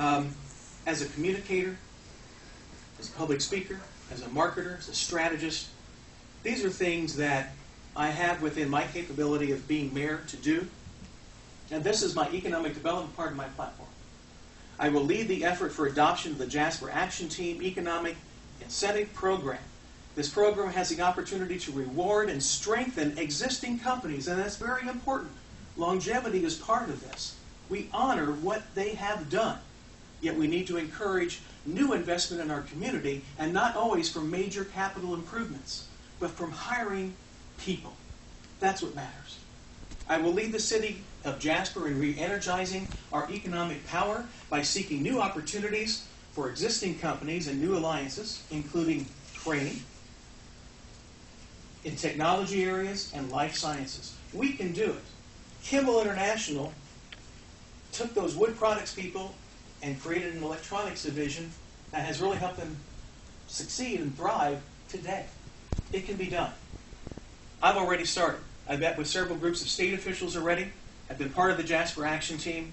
As a communicator, as a public speaker, as a marketer, as a strategist, these are things that I have within my capability of being mayor to do. And this is my economic development part of my platform. I will lead the effort for adoption of the Jasper Action Team Economic Incentive Program. This program has the opportunity to reward and strengthen existing companies, and that's very important. Longevity is part of this. We honor what they have done, yet we need to encourage new investment in our community, and not always from major capital improvements, but from hiring people. That's what matters. I will lead the city of Jasper in re-energizing our economic power by seeking new opportunities for existing companies and new alliances, including training in technology areas and life sciences. We can do it. Kimball International took those wood products people and created an electronics division that has really helped them succeed and thrive today. It can be done. I've already started. I've met with several groups of state officials already. I've been part of the Jasper Action Team.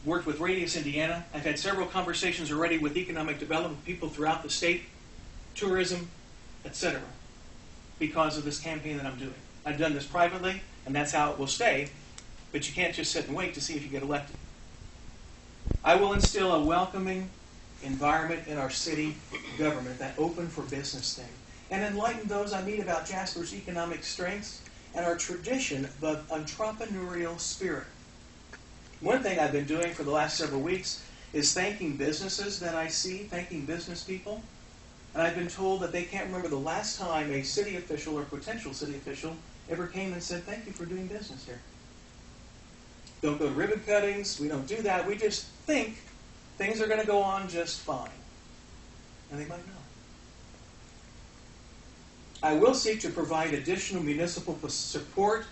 Worked with Radius Indiana. I've had several conversations already with economic development people throughout the state, tourism, etc., because of this campaign that I'm doing. I've done this privately, and that's how it will stay, but you can't just sit and wait to see if you get elected. I will instill a welcoming environment in our city government, that open for business thing, and enlighten those I meet about Jasper's economic strengths and our tradition of entrepreneurial spirit. One thing I've been doing for the last several weeks is thanking businesses that I see, thanking business people. And I've been told that they can't remember the last time a city official or potential city official ever came and said, "Thank you for doing business here." Don't go to ribbon cuttings. We don't do that. We just think things are going to go on just fine. And they might not. I will seek to provide additional municipal support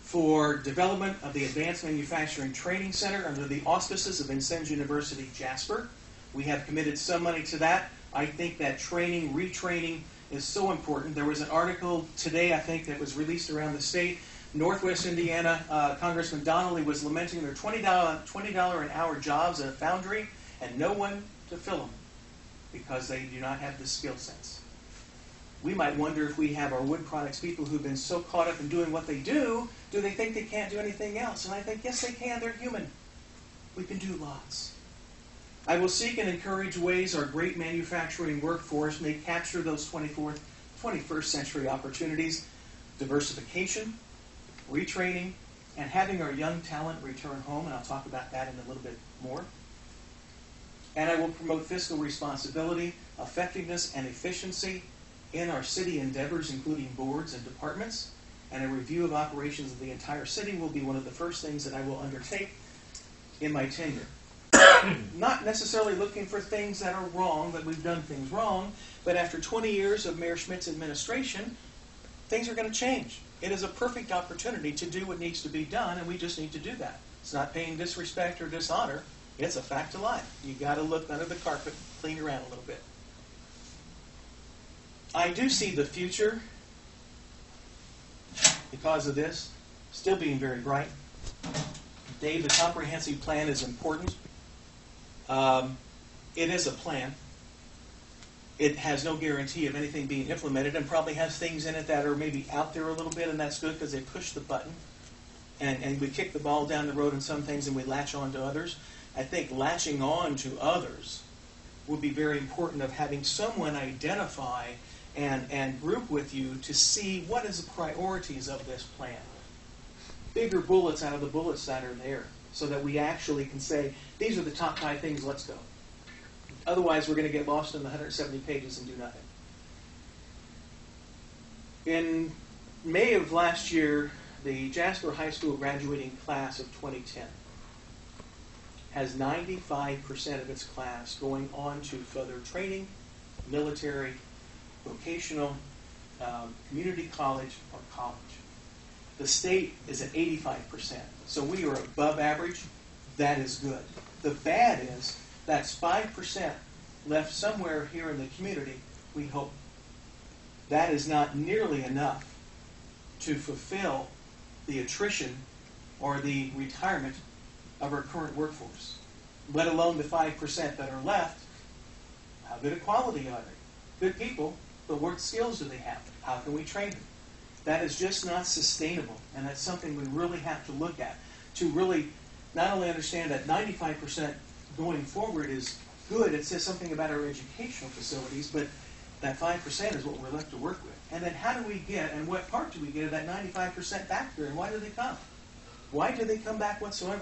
for development of the Advanced Manufacturing Training Center under the auspices of Vincennes University Jasper. We have committed some money to that. I think that training, retraining is so important. There was an article today, I think, that was released around the state. Northwest Indiana, Congressman Donnelly was lamenting their $20 an hour jobs at a foundry and no one to fill them because they do not have the skill sets. We might wonder if we have our wood products people who've been so caught up in doing what they do they think they can't do anything else? And I think, yes, they can. They're human. We can do lots. I will seek and encourage ways our great manufacturing workforce may capture those 21st century opportunities, diversification, retraining, and having our young talent return home, and I'll talk about that in a little bit more. And I will promote fiscal responsibility, effectiveness, and efficiency in our city endeavors, including boards and departments, and a review of operations of the entire city will be one of the first things that I will undertake in my tenure. Not necessarily looking for things that are wrong, that we've done things wrong, but after 20 years of Mayor Schmidt's administration, things are going to change. It is a perfect opportunity to do what needs to be done, and we just need to do that. It's not paying disrespect or dishonor. It's a fact of life. You've got to look under the carpet, clean around a little bit. I do see the future, because of this, still being very bright. Dave, the comprehensive plan is important. It is a plan. It has no guarantee of anything being implemented, and probably has things in it that are maybe out there a little bit, and that's good because they push the button. And we kick the ball down the road in some things and we latch on to others. I think latching on to others would be very important, of having someone identify and group with you to see what is the priorities of this plan. Bigger bullets out of the bullets that are there, so that we actually can say, these are the top 5 things, let's go. Otherwise, we're going to get lost in the 170 pages and do nothing. In May of last year, the Jasper High School graduating class of 2010 has 95% of its class going on to further training, military, vocational, community college, or college. The state is at 85%. So we are above average. That is good. The bad is that's 5% left somewhere here in the community, we hope. That is not nearly enough to fulfill the attrition or the retirement of our current workforce. let alone the 5% that are left, how good a quality are they? Good people, but what skills do they have? How can we train them? That is just not sustainable, and that's something we really have to look at to really not only understand that 95% going forward is good, it says something about our educational facilities, but that 5% is what we're left to work with. And then how do we get, and what part do we get of that 95% back here, and why do they come? Why do they come back whatsoever?